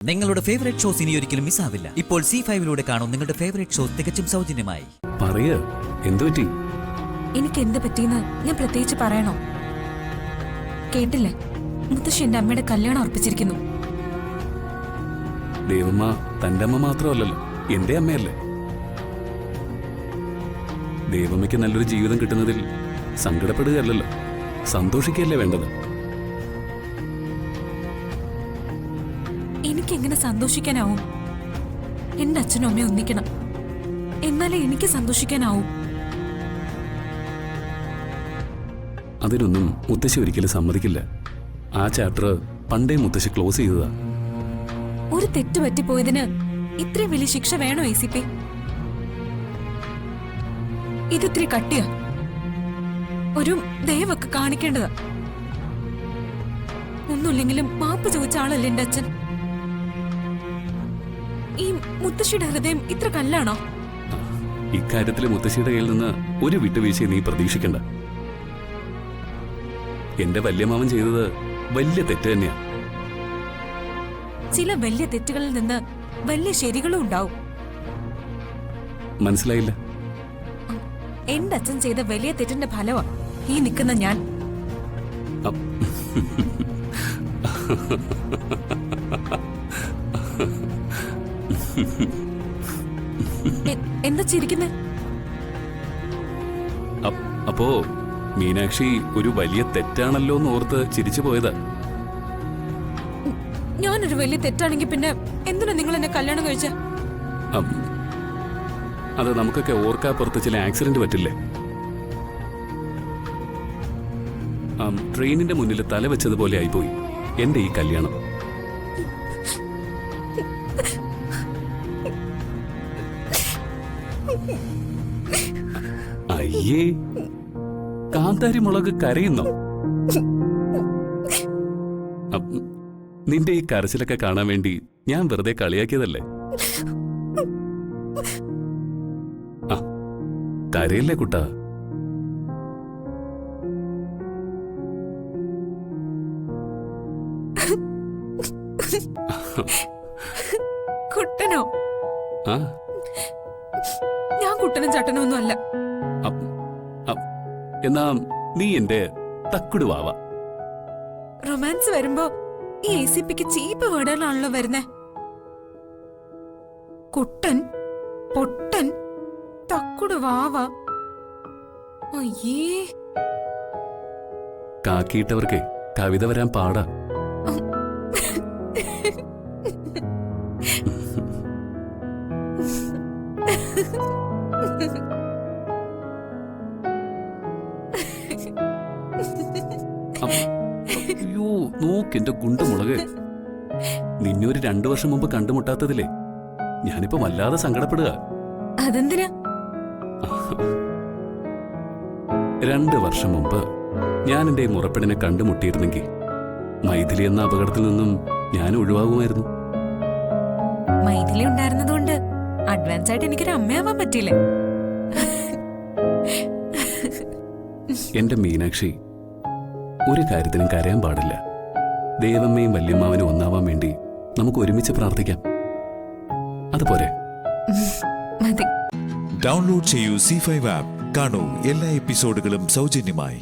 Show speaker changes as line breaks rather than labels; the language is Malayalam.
നിങ്ങളുടെ ഫേവറേറ്റ് ഷോസ് ഇനി ഒരിക്കലും മിസ്സാവില്ല. ഇപ്പോൾ C5 കാണും നിങ്ങളുടെ ഫേവറേറ്റ് ഷോസ് തികച്ചും സൗജന്യമായി.
പറയ്, എന്തു പറ്റി?
എനിക്ക് എന്ത് പറ്റിയെന്ന് ഞാൻ പ്രത്യേകിച്ച് പറയണോ? കേട്ടില്ലേ, മുത്തശ്ശി എന്റെ അമ്മയുടെ കല്യാണം ഉറപ്പിച്ചിരിക്കുന്നു.
ദേവമ്മ തന്റെ അമ്മ മാത്രമല്ലല്ലോ, എന്റെ അമ്മയല്ലേ. ദേവമ്മയ്ക്ക് നല്ലൊരു ജീവിതം കിട്ടുന്നതിൽ സങ്കടപ്പെടുകയല്ലല്ലോ, സന്തോഷിക്കുകയല്ലേ വേണ്ടത്.
എനിക്കെങ്ങനെ സന്തോഷിക്കാനാവും? എന്റെ അച്ഛനും അമ്മയും ഒന്നിക്കണം, എന്നാലേ എനിക്ക് സന്തോഷിക്കാനാവും.
അതിനൊന്നും മുത്തശ്ശി ഒരിക്കലും സമ്മതിക്കില്ല. ആ ചാപ്റ്റർ പണ്ടേ മുത്തശ്ശി ക്ലോസ് ചെയ്തതാ.
ഒരു തെറ്റ് പറ്റിപ്പോയതിന് ഇത്രയും വലിയ ശിക്ഷ വേണോ ACP? ഇതിത്തിരി കട്ടിയാ, ഒരു ദയവൊക്കെ കാണിക്കേണ്ടതാ. ഒന്നുമില്ലെങ്കിലും മാപ്പ് ചോദിച്ച ആളല്ലേ എന്റെ അച്ഛൻ. ഈ മുത്തശ്ശിയുടെ ഹൃദയം ഇത്ര കല്ലാണോ?
ഇക്കാര്യത്തില് മുത്തശ്ശിയുടെ കയ്യിൽ നിന്ന് ഒരു വിട്ടുവീഴ്ചയെ നീ പ്രതീക്ഷിക്കണ്ട. എന്റെ വല്യമാവൻ ചെയ്തത് വലിയ തെറ്റ് തന്നെയാ.
ചില വലിയ തെറ്റുകളിൽ നിന്ന് വലിയ ശരികളും ഉണ്ടാവും.
മനസ്സിലായില്ല?
എന്റെ അച്ഛൻ ചെയ്ത വലിയ തെറ്റിന്റെ ഫലമാ ഈ നിൽക്കുന്ന ഞാൻ. എന്താ ചിരിക്കുന്നേ?
അപ്പോ മീനാക്ഷി ഒരു വലിയ തെറ്റാണല്ലോ എന്ന് ഓർത്ത് ചിരിച്ചു പോയതാ.
ഞാനൊരു വലിയ തെറ്റാണെങ്കിൽ പിന്നെ എന്തിനാ നിങ്ങൾ എന്നെ കല്യാണം കഴിച്ച?
അത് നമുക്കൊക്കെ ഓർക്കാപ്പുറത്ത് ചില ആക്സിഡന്റ് പറ്റില്ലേ? ട്രെയിനിന്റെ മുന്നിൽ തല വെച്ചതുപോലെ ആയിപ്പോയി എന്റെ ഈ കല്യാണം. അയ്യേ, കാന്താരി മുളക് കരയുന്നോ? നിന്റെ ഈ കരച്ചിലൊക്കെ കാണാൻ വേണ്ടി ഞാൻ വെറുതെ കളിയാക്കിയതല്ലേ. കരയില്ലേ കുട്ടാ.
കുട്ടനോ?
ആ,
ഞാൻ കുട്ടനും ചട്ടനും ഒന്നും അല്ല.
എന്നാ നീ എന്റെ തക്കുടുവാവ.
റൊമാൻസ് വരുമ്പോ ഈ ACPക്ക് ചീപ്പ് വേർഡുകളാണല്ലോ വരുന്നേ. കുട്ടൻ, പൊട്ടൻ, തക്കുടുവാവ. അയ്യേ,
കാക്കിയിട്ടവർക്ക് കവിത വരാൻ പാടാ. അയ്യോ, നോക്കെന്റെ ഗുണ്ടുമുളക്. നിന്നെ ഒരു 2 വർഷം മുമ്പ് കണ്ടുമുട്ടാത്തതില്ലേ ഞാനിപ്പോ വല്ലാതെ സങ്കടപ്പെടുക.
അതെന്തിനാ?
2 വർഷം മുമ്പ് ഞാൻ എന്റെ മുറപ്പെടിനെ കണ്ടുമുട്ടിയിരുന്നെങ്കിൽ മൈഥിലി എന്ന അപകടത്തിൽ നിന്നും ഞാൻ ഒഴിവാകുമായിരുന്നു.
മൈഥിലി ഉണ്ടായിരുന്നതുകൊണ്ട് അഡ്വാൻസ് ആയിട്ട് എനിക്കൊരു അമ്മയാവാൻ പറ്റിയില്ലേ?
എന്റെ മീനാക്ഷി, ഒരു കാര്യത്തിനും കരയാൻ പാടില്ല. ദേവമ്മയും വല്യമ്മാവനും ഒന്നാവാൻ വേണ്ടി നമുക്ക് ഒരുമിച്ച് പ്രാർത്ഥിക്കാം. അതുപോലെ
മതി.
ഡൗൺലോഡ് ചെയ്യൂ C5 ആപ്പ്. കാണൂ എല്ലാ എപ്പിസോഡുകളും സൗജന്യമായി.